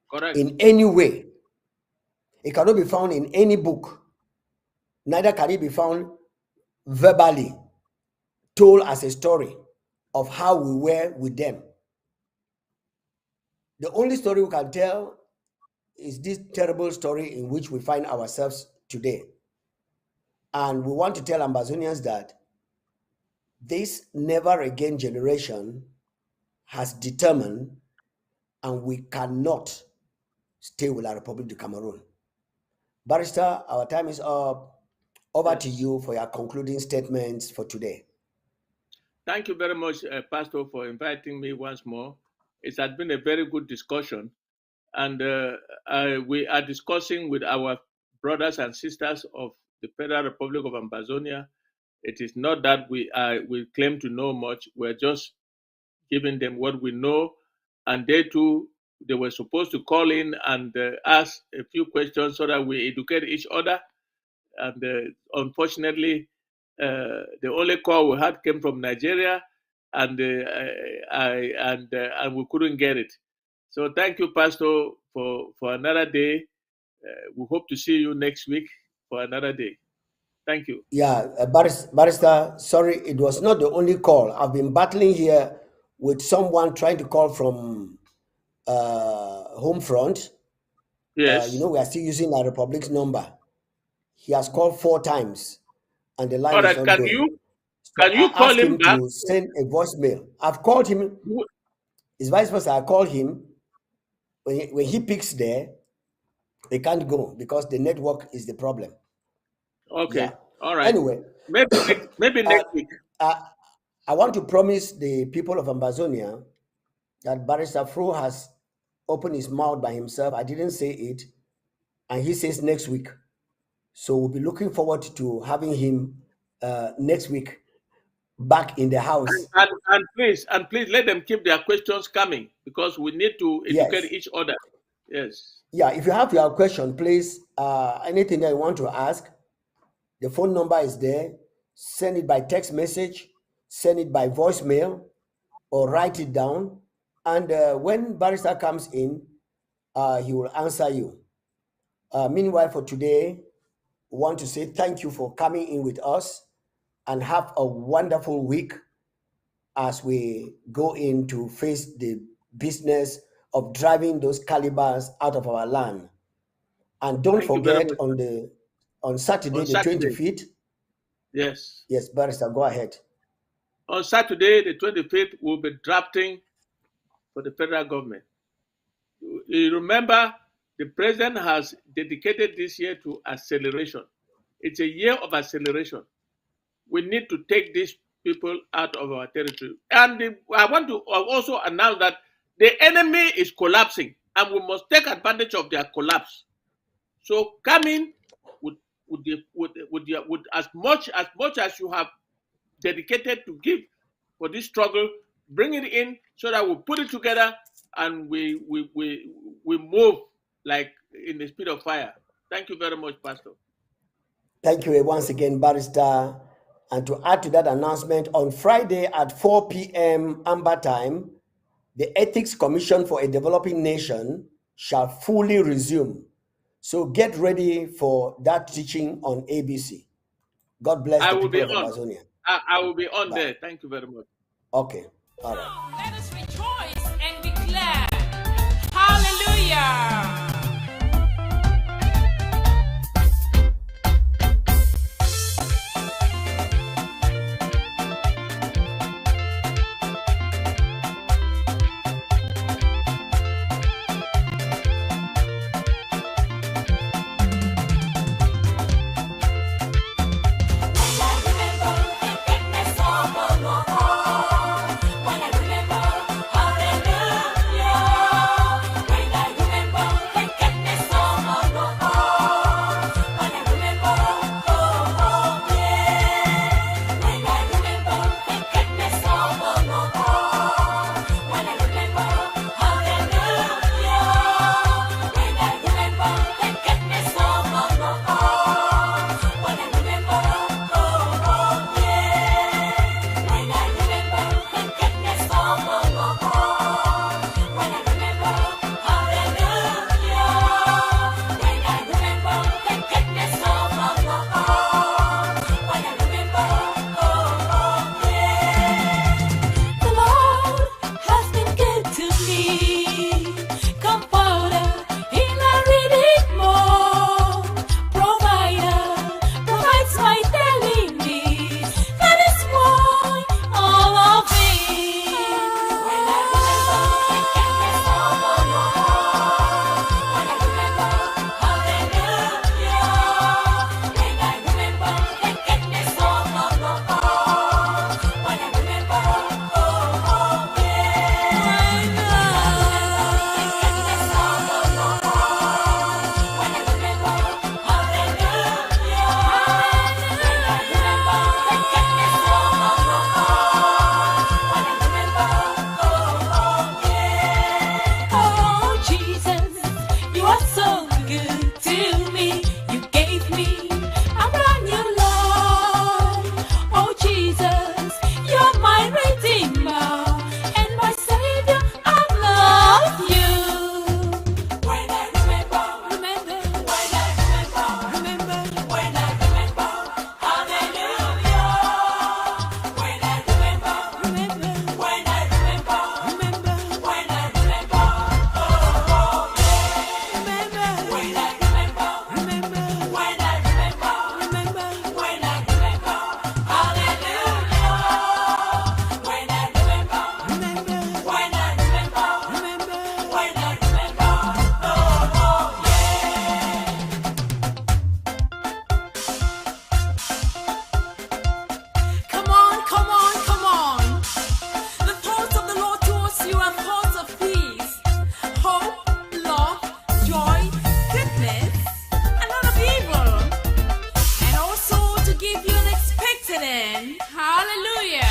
Correct. In any way. It cannot be found in any book. neither can it be found verbally told as a story of how we were with them. The only story we can tell is this terrible story in which we find ourselves today. And we want to tell Ambazonians that this never again generation has determined, and we cannot stay with the Republic of Cameroon. Barrister, our time is up. Over to you for your concluding statements for today. Thank you very much, Pastor, for inviting me once more. It has been a very good discussion, and we are discussing with our brothers and sisters of the Federal Republic of Ambazonia. It is not that we claim to know much. We're just giving them what we know, and they too, they were supposed to call in and ask a few questions so that we educate each other. And unfortunately, the only call we had came from Nigeria, and we couldn't get it. So thank you, Pastor, for another day. We hope to see you next week for another day. Thank you. Yeah, Barrister, sorry, it was not the only call. I've been battling here with someone trying to call from home front. Yes. We are still using our Republic's number. He has called 4 times, and the line All is right, not going. So can you I call asked him him back? to send a voicemail. I've called him. It's vice versa. I called him. When he picks there, they can't go because the network is the problem. Okay. Yeah. All right. Anyway, maybe next week. I want to promise the people of Ambazonia that Barrister Fro has opened his mouth by himself. I didn't say it, and he says next week. So we'll be looking forward to having him next week back in the house. And please let them keep their questions coming, because we need to educate each other. Yes. Yeah, if you have your question, please, anything that you want to ask, the phone number is there. Send it by text message, send it by voicemail, or write it down. And when Barrister comes in, he will answer you. Meanwhile, for today, we want to say thank you for coming in with us, and have a wonderful week as we go in to face the business of driving those calibers out of our land. And don't forget on Saturday, the 25th. Yes. Yes, Barrister, go ahead. On Saturday, the 25th, we'll be drafting for the federal government. You remember, the president has dedicated this year to acceleration. It's a year of acceleration. We need to take these people out of our territory. And I want to also announce that the enemy is collapsing, and we must take advantage of their collapse. So come in with as much as you have dedicated to give for this struggle. Bring it in so that we put it together and we move like in the speed of fire. Thank you very much, Pastor. Thank you once again, Barrister. And to add to that announcement, on Friday at 4 p.m. Amba time, the Ethics Commission for a Developing Nation shall fully resume. So get ready for that teaching on ABC. God bless the people of Amazonia. I will be on there. Thank you very much. Okay. All right. Let us rejoice and be glad. Hallelujah. give you an expected end. Hallelujah.